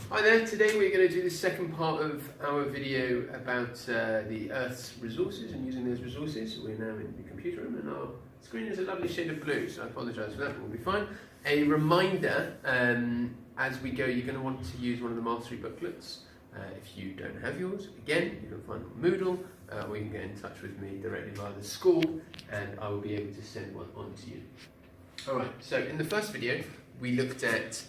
Hi there, today we're going to do the second part of our video about the Earth's resources and using those resources. We're now in the computer room and our screen is a lovely shade of blue, so I apologise for that, but we'll be fine. A reminder, as we go, you're going to want to use one of the mastery booklets. If you don't have yours, again, you can find it on Moodle, or you can get in touch with me directly via the school and I will be able to send one on to you. Alright, so in the first video, we looked at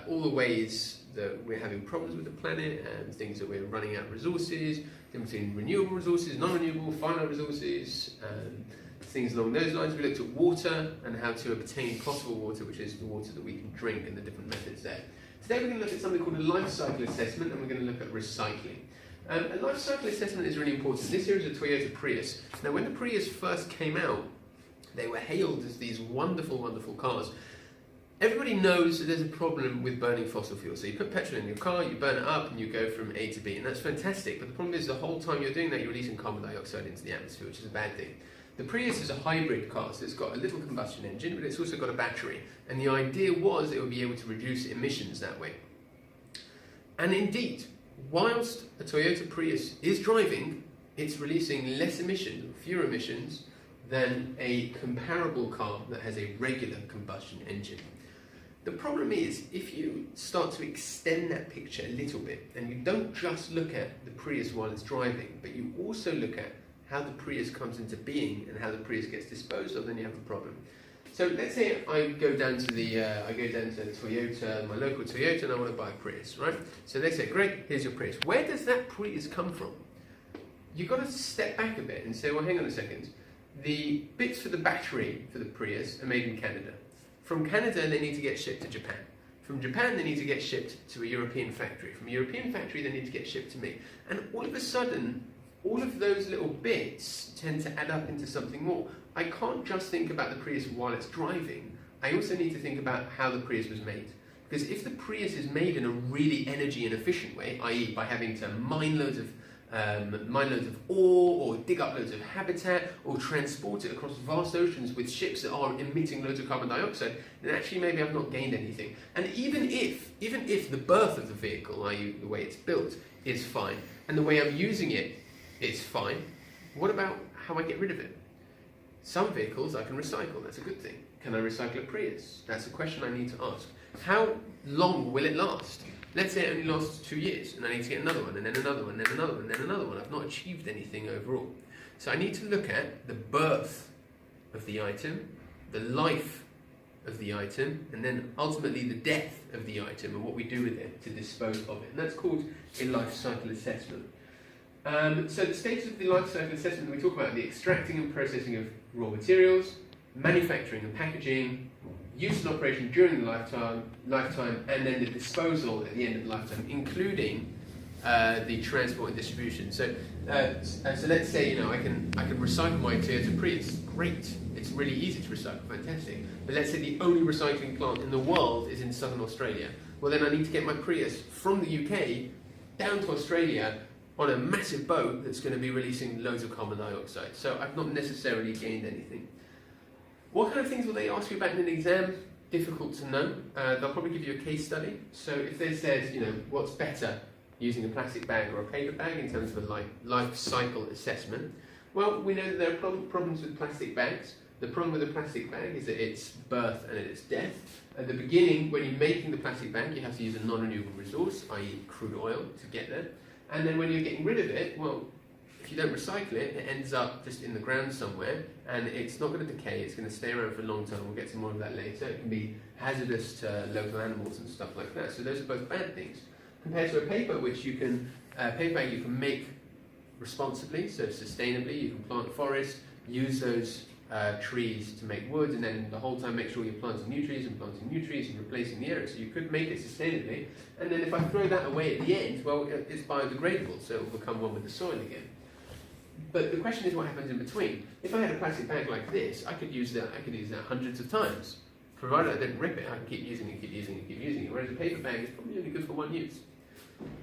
all the ways that we're having problems with the planet and things that we're running out of resources, difference between renewable resources, non-renewable, finite resources, things along those lines. We looked at water and how to obtain potable water, which is the water that we can drink, and the different methods there. Today we're going to look at something called a life cycle assessment, and we're going to look at recycling. A life cycle assessment is really important. This here is a Toyota Prius. Now when the Prius first came out, they were hailed as these wonderful, wonderful cars. Everybody knows that there's a problem with burning fossil fuels. So you put petrol in your car, you burn it up, and you go from A to B, and that's fantastic. But the problem is the whole time you're doing that, you're releasing carbon dioxide into the atmosphere, which is a bad thing. The Prius is a hybrid car, so it's got a little combustion engine, but it's also got a battery. And the idea was it would be able to reduce emissions that way. And indeed, whilst a Toyota Prius is driving, it's releasing less emissions, fewer emissions, than a comparable car that has a regular combustion engine. The problem is, if you start to extend that picture a little bit, and you don't just look at the Prius while it's driving, but you also look at how the Prius comes into being and how the Prius gets disposed of, then you have a problem. So let's say I go down to Toyota, my local Toyota, and I want to buy a Prius, right? So they say, great, here's your Prius. Where does that Prius come from? You've got to step back a bit and say, well, hang on a second. The bits for the battery for the Prius are made in Canada. From Canada, they need to get shipped to Japan. From Japan, they need to get shipped to a European factory. From a European factory, they need to get shipped to me. And all of a sudden, all of those little bits tend to add up into something more. I can't just think about the Prius while it's driving. I also need to think about how the Prius was made. Because if the Prius is made in a really energy and efficient way, i.e. by having to mine loads of ore, or dig up loads of habitat, or transport it across vast oceans with ships that are emitting loads of carbon dioxide, then actually maybe I've not gained anything. And even if the birth of the vehicle, i.e. the way it's built, is fine, and the way I'm using it is fine, what about how I get rid of it? Some vehicles I can recycle, that's a good thing. Can I recycle a Prius? That's a question I need to ask. How long will it last? Let's say it only lasts 2 years, and I need to get another one, and then another one, and then another one, and then another one. I've not achieved anything overall. So I need to look at the birth of the item, the life of the item, and then ultimately the death of the item, and what we do with it to dispose of it. And that's called a life cycle assessment. So the stages of the life cycle assessment, we talk about the extracting and processing of raw materials, manufacturing and packaging, use and operation during the lifetime, and then the disposal at the end of the lifetime, including the transport and distribution. So let's say I can recycle my Toyota Prius. Great, it's really easy to recycle, fantastic. But let's say the only recycling plant in the world is in southern Australia. Well, then I need to get my Prius from the UK down to Australia on a massive boat that's going to be releasing loads of carbon dioxide. So I've not necessarily gained anything. What kind of things will they ask you about in an exam? Difficult to know. They'll probably give you a case study. So if they said, what's better, using a plastic bag or a paper bag in terms of a life cycle assessment, well, we know that there are problems with plastic bags. The problem with a plastic bag is that it's birth and it's death. At the beginning, when you're making the plastic bag, you have to use a non-renewable resource, i.e. crude oil, to get there. And then when you're getting rid of it, well, if you don't recycle it, it ends up just in the ground somewhere, and it's not going to decay, it's going to stay around for a long time. We'll get to more of that later. It can be hazardous to local animals and stuff like that. So those are both bad things. Compared to a paper, which you can, paper bag you can make responsibly, so sustainably. You can plant a forest, use those trees to make wood, and then the whole time make sure you're planting new trees and replacing the area. So you could make it sustainably, and then if I throw that away at the end, well, it's biodegradable, so it will become one with the soil again. But the question is what happens in between. If I had a plastic bag like this, I could use that hundreds of times. Provided I didn't rip it, I can keep using it. Whereas a paper bag is probably only good for one use.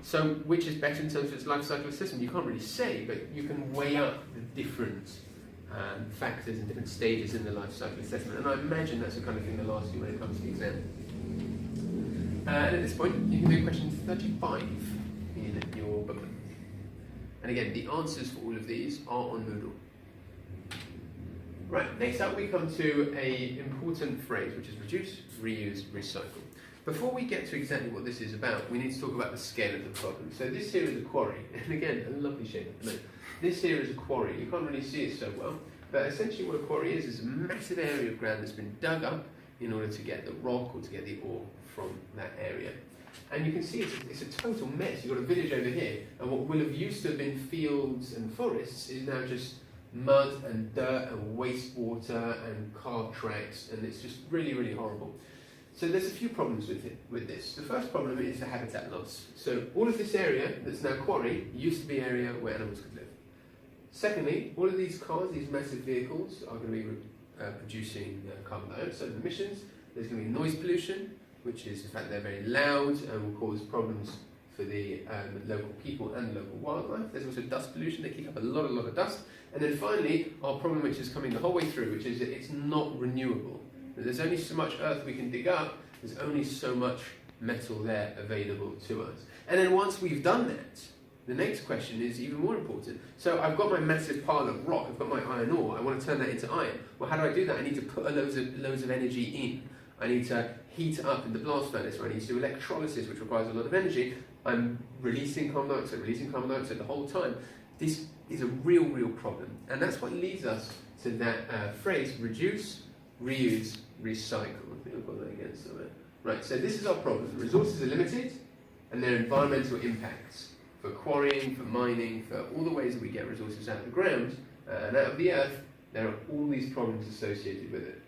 So which is better in terms of its life cycle assessment? You can't really say, but you can weigh up the different factors and different stages in the life cycle assessment. And I imagine that's the kind of thing they'll ask you when it comes to the exam. And at this point, you can do question 35 in your booklet. And again, the answers for all of these are on Moodle. Right, next up we come to an important phrase, which is reduce, reuse, recycle. Before we get to exactly what this is about, we need to talk about the scale of the problem. So this here is a quarry, and again, a lovely shape. This here is a quarry. You can't really see it so well, but essentially what a quarry is a massive area of ground that's been dug up in order to get the rock or to get the ore from that area. And you can see it's a total mess. You've got a village over here, and what will have used to have been fields and forests is now just mud and dirt and wastewater and car tracks, and it's just really, really horrible. So there's a few problems with this. The first problem is the habitat loss. So all of this area that's now quarry used to be an area where animals could live. Secondly, all of these cars, these massive vehicles, are going to be producing carbon dioxide emissions. There's going to be noise pollution, which is the fact they're very loud and will cause problems for the local people and local wildlife. There's also dust pollution. They kick up a lot of dust. And then finally, our problem which is coming the whole way through, which is that it's not renewable. There's only so much earth we can dig up, there's only so much metal there available to us. And then once we've done that, the next question is even more important. So I've got my massive pile of rock, I've got my iron ore, I want to turn that into iron. Well, how do I do that? I need to put loads of energy in. I need to heat it up in the blast furnace, or I need to do electrolysis, which requires a lot of energy. I'm releasing carbon dioxide the whole time. This is a real problem. And that's what leads us to that phrase, reduce, reuse, recycle. I think I've got that again somewhere. Right, so this is our problem. The resources are limited, and their environmental impacts for quarrying, for mining, for all the ways that we get resources out of the ground and out of the earth, there are all these problems associated with it.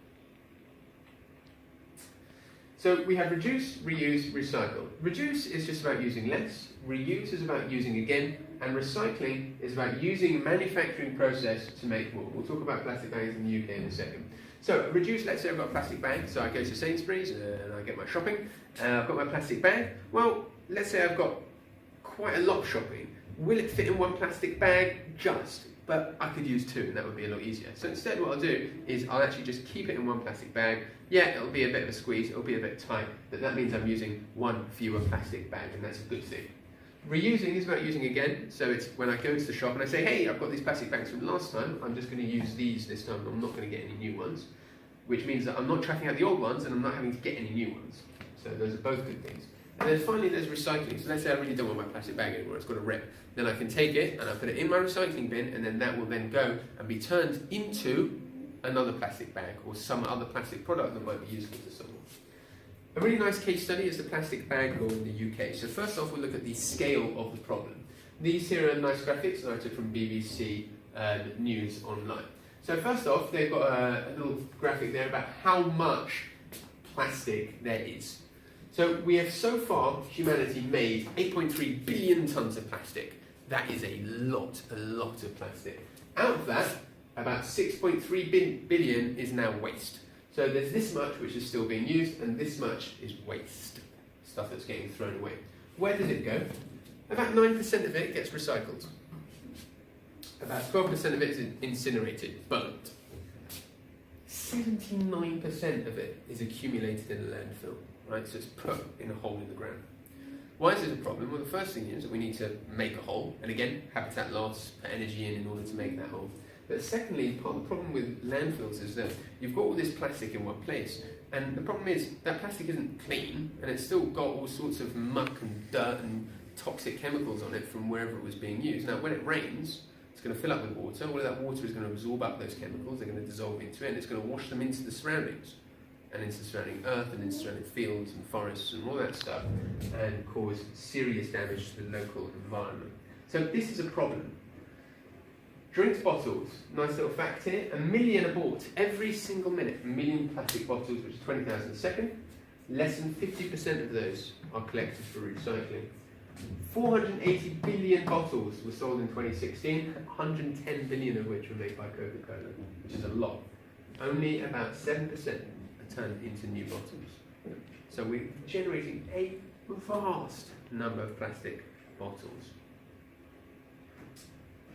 So we have reduce, reuse, recycle. Reduce is just about using less, reuse is about using again, and recycling is about using a manufacturing process to make more. We'll talk about plastic bags in the UK in a second. So reduce, let's say I've got a plastic bag, so I go to Sainsbury's and I get my shopping, I've got my plastic bag. Well, let's say I've got quite a lot of shopping. Will it fit in one plastic bag? Just. But I could use two, and that would be a lot easier. So instead what I'll do is I'll actually just keep it in one plastic bag. Yeah, it'll be a bit of a squeeze, it'll be a bit tight, but that means I'm using one fewer plastic bag, and that's a good thing. Reusing is about using again, so it's when I go to the shop and I say, hey, I've got these plastic bags from last time, I'm just going to use these this time, I'm not going to get any new ones, which means that I'm not tracking out the old ones and I'm not having to get any new ones. So those are both good things. And then finally there's recycling. So let's say I really don't want my plastic bag anymore, it's got a rip. Then I can take it and I put it in my recycling bin, and then that will then go and be turned into another plastic bag or some other plastic product that might be useful to someone. A really nice case study is the plastic bag law in the UK. So first off, we'll look at the scale of the problem. These here are nice graphics that I took from BBC News Online. So first off, they've got a little graphic there about how much plastic there is. So we have so far, humanity made 8.3 billion tonnes of plastic. That is a lot of plastic. Out of that, about 6.3 billion is now waste. So there's this much which is still being used, and this much is waste, stuff that's getting thrown away. Where does it go? About 9% of it gets recycled. About 12% of it is incinerated, burnt. 79% of it is accumulated in a landfill, right? So it's put in a hole in the ground. Why is it a problem? Well, the first thing is that we need to make a hole, and again, habitat loss, put energy in order to make that hole. But secondly, part of the problem with landfills is that you've got all this plastic in one place, and the problem is that plastic isn't clean, and it's still got all sorts of muck and dirt and toxic chemicals on it from wherever it was being used. Now, when it rains, it's going to fill up with water. All of that water is going to absorb up those chemicals, they're going to dissolve into it, and it's going to wash them into the surroundings, and into the surrounding earth, and into surrounding fields and forests and all that stuff, and cause serious damage to the local environment. So this is a problem. Drinks bottles, nice little fact here, 1 million are bought every single minute, 1 million plastic bottles, which is 20,000 a second. Less than 50% of those are collected for recycling. 480 billion bottles were sold in 2016, 110 billion of which were made by Coca-Cola, which is a lot. Only about 7% are turned into new bottles. So we're generating a vast number of plastic bottles.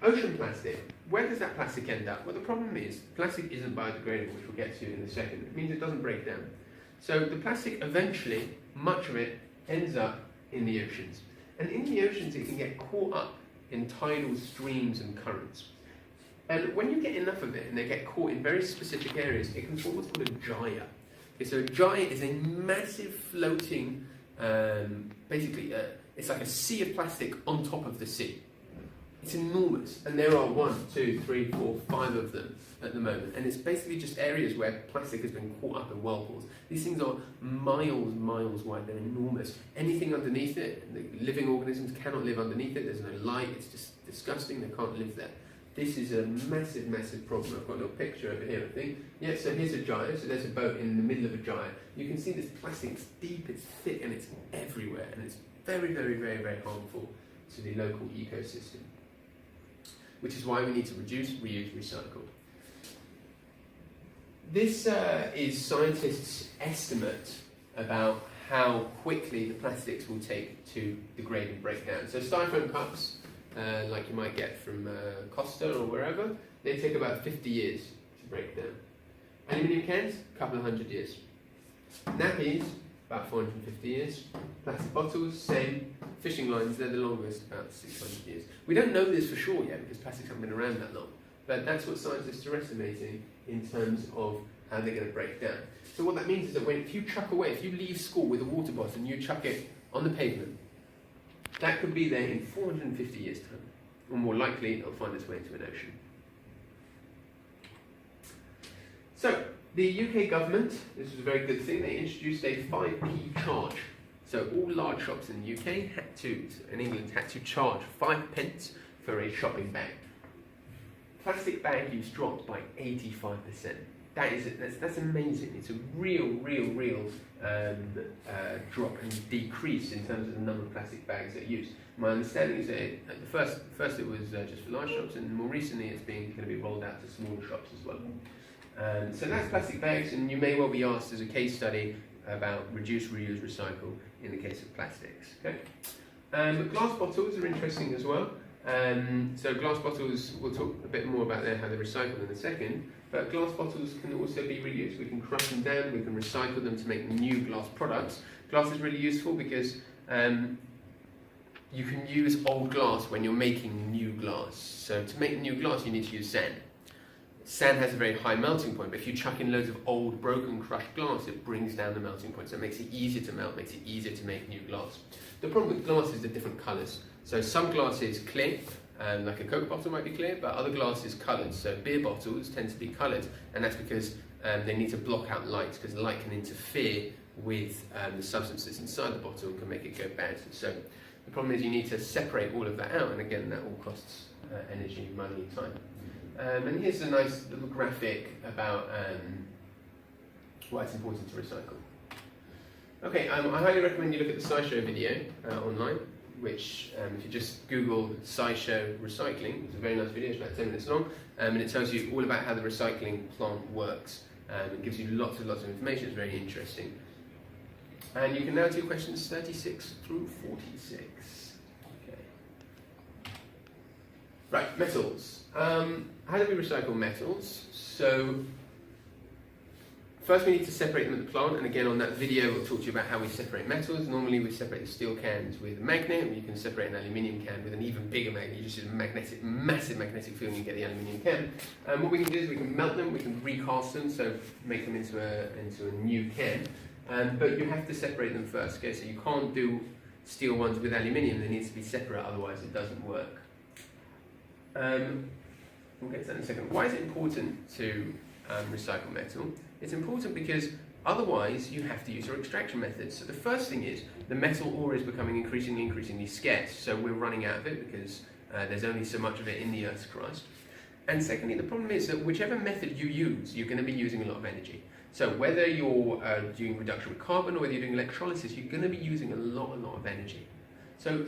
Ocean plastic. Where does that plastic end up? Well, the problem is plastic isn't biodegradable, which we'll get to in a second. It means it doesn't break down. So the plastic eventually, much of it, ends up in the oceans. And in the oceans, it can get caught up in tidal streams and currents. And when you get enough of it, and they get caught in very specific areas, it can form what's called a gyre. Okay, so a gyre is a massive floating, it's like a sea of plastic on top of the sea. It's enormous, and there are 1, 2, 3, 4, 5 of them at the moment. And it's basically just areas where plastic has been caught up in whirlpools. These things are miles wide. They're enormous. Anything underneath it, the living organisms cannot live underneath it. There's no light. It's just disgusting. They can't live there. This is a massive problem. I've got a little picture over here, I think. Yeah, so here's a gyre. So there's a boat in the middle of a gyre. You can see this plastic. It's deep, it's thick, and it's everywhere. And it's very harmful to the local ecosystem. Which is why we need to reduce, reuse, recycle. This is scientists' estimate about how quickly the plastics will take to degrade and break down. So styrofoam cups, like you might get from Costa or wherever, they take about 50 years to break down. Aluminium cans, a couple of hundred years. Nappies, about 450 years. Plastic bottles, same. Fishing lines, they're the longest, about 600 years. We don't know this for sure yet because plastics haven't been around that long, but that's what scientists are estimating in terms of how they're going to break down. So what that means is that if you chuck away, if you leave school with a water bottle and you chuck it on the pavement, that could be there in 450 years' time, or more likely it'll find its way into an ocean. So, the UK government, this was a very good thing, they introduced a 5p charge. So all large shops in the UK in England had to charge 5 pence for a shopping bag. Plastic bag use dropped by 85%. That's amazing. It's a real drop and decrease in terms of the number of plastic bags that are used. My understanding is that at the first it was just for large shops, and more recently it's going to be rolled out to smaller shops as well. So that's plastic bags, and you may well be asked as a case study about reduce, reuse, recycle in the case of plastics. Okay? Glass bottles are interesting as well. So glass bottles, we'll talk a bit more about how they're recycled in a second, but glass bottles can also be reused. We can crush them down, we can recycle them to make new glass products. Glass is really useful because you can use old glass when you're making new glass. So to make new glass, you need to use sand. Sand has a very high melting point, but if you chuck in loads of old, broken, crushed glass, it brings down the melting point, so it makes it easier to melt, makes it easier to make new glass. The problem with glass is the different colours. So some glass is clear, like a Coke bottle might be clear, but other glass is coloured. So beer bottles tend to be coloured, and that's because they need to block out light, because light can interfere with the substance that's inside the bottle and can make it go bad. So the problem is you need to separate all of that out, and again, that all costs energy, money, time. And here's a nice little graphic about why it's important to recycle. Okay, I highly recommend you look at the SciShow video online, which if you just Google SciShow recycling, it's a very nice video, it's about 10 minutes long, and it tells you all about how the recycling plant works. It gives you lots of information, it's very interesting. And you can now do questions 36 through 46. Right, metals. How do we recycle metals? So, first we need to separate them at the plant, and again on that video we'll talk to you about how we separate metals. Normally we separate the steel cans with a magnet, and you can separate an aluminium can with an even bigger magnet. You just use a massive magnetic field and you get the aluminium can. What we can do is we can melt them, we can recast them, so make them into a new can. But you have to separate them first, okay? So you can't do steel ones with aluminium, they need to be separate, otherwise it doesn't work. We'll get to that in a second. Why is it important to recycle metal? It's important because otherwise you have to use your extraction methods. So the first thing is the metal ore is becoming increasingly scarce, so we're running out of it because there's only so much of it in the Earth's crust. And secondly, the problem is that whichever method you use, you're going to be using a lot of energy. So whether you're doing reduction with carbon or whether you're doing electrolysis, you're going to be using a lot of energy. So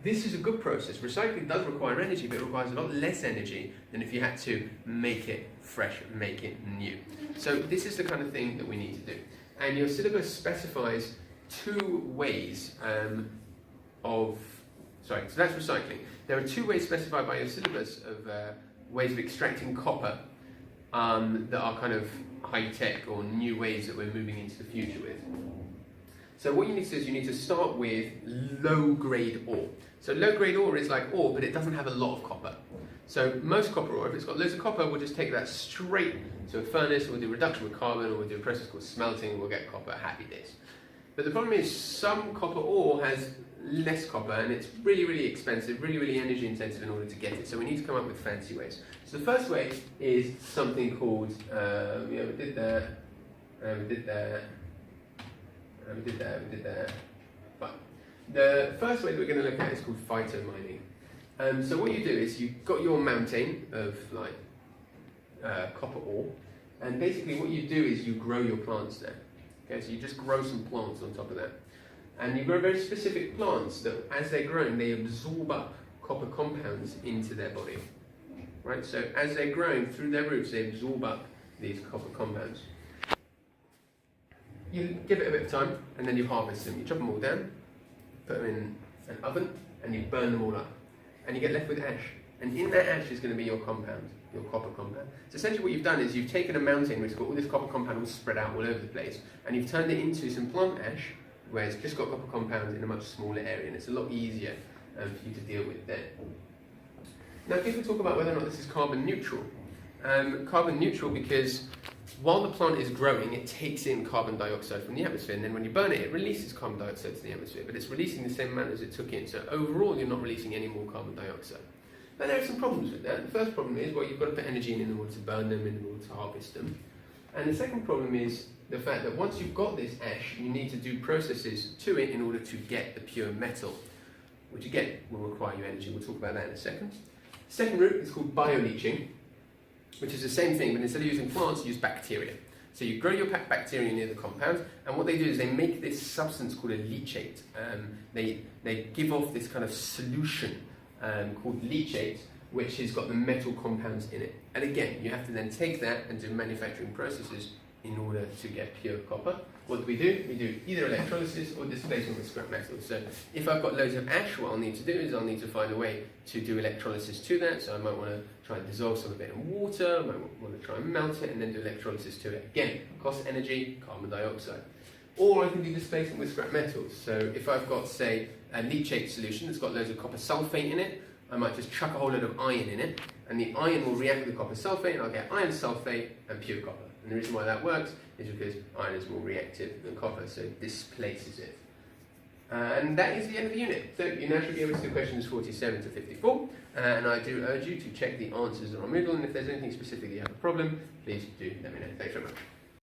this is a good process. Recycling does require energy, but it requires a lot less energy than if you had to make it fresh, make it new. So this is the kind of thing that we need to do. And your syllabus specifies 2 ways so that's recycling. There are 2 ways specified by your syllabus of ways of extracting copper that are kind of high-tech or new ways that we're moving into the future with. So what you need to do is you need to start with low-grade ore. So low-grade ore is like ore, but it doesn't have a lot of copper. So most copper ore, if it's got loads of copper, we'll just take that straight to a furnace, we'll do reduction with carbon, or we'll do a process called smelting, and we'll get copper, happy days. But the problem is some copper ore has less copper, and it's really, really expensive, really, really energy intensive in order to get it. So we need to come up with fancy ways. So the first way is something called, we did that, we did that, we did that, we did that. Fine. The first way that we're going to look at is called phytomining. So what you do is you've got your mountain of like copper ore, and basically what you do is you grow your plants there. Okay, so you just grow some plants on top of that. And you grow very specific plants that, as they're growing, they absorb up copper compounds into their body. Right? So as they're growing through their roots, they absorb up these copper compounds. You give it a bit of time, and then you harvest them. You chop them all down, put them in an oven, and you burn them all up. And you get left with ash. And in that ash is going to be your compound, your copper compound. So essentially what you've done is you've taken a mountain which has got all this copper compound all spread out all over the place, and you've turned it into some plant ash, where it's just got copper compounds in a much smaller area, and it's a lot easier for you to deal with then. Now people talk about whether or not this is carbon neutral. Carbon neutral because while the plant is growing, it takes in carbon dioxide from the atmosphere, and then when you burn it, it releases carbon dioxide to the atmosphere, but it's releasing the same amount as it took in, so overall you're not releasing any more carbon dioxide. But there are some problems with that. The first problem is, well, you've got to put energy in order to burn them, in order to harvest them. And the second problem is the fact that once you've got this ash, you need to do processes to it in order to get the pure metal, which again will require you energy. We'll talk about that in a second. The second route is called bioleaching, which is the same thing, but instead of using plants, you use bacteria. So you grow your bacteria near the compound, and what they do is they make this substance called a leachate. They give off this kind of solution called leachate, which has got the metal compounds in it. And again, you have to then take that and do manufacturing processes in order to get pure copper. What do? We do either electrolysis or displacement with scrap metal. So if I've got loads of ash, what I'll need to do is I'll need to find a way to do electrolysis to that. So I might want to try and dissolve some of it in water, I might want to try and melt it and then do electrolysis to it. Again, cost energy, carbon dioxide. Or I can do displacement with scrap metals. So if I've got, say, a leachate solution that's got loads of copper sulfate in it, I might just chuck a whole load of iron in it, and the iron will react with the copper sulfate, and I'll get iron sulfate and pure copper. And the reason why that works is because iron is more reactive than copper, so it displaces it. And that is the end of the unit. So you now should be able to do questions 47 to 54, and I do urge you to check the answers that are on Moodle, and if there's anything specific you have a problem, please do let me know. Thanks very much.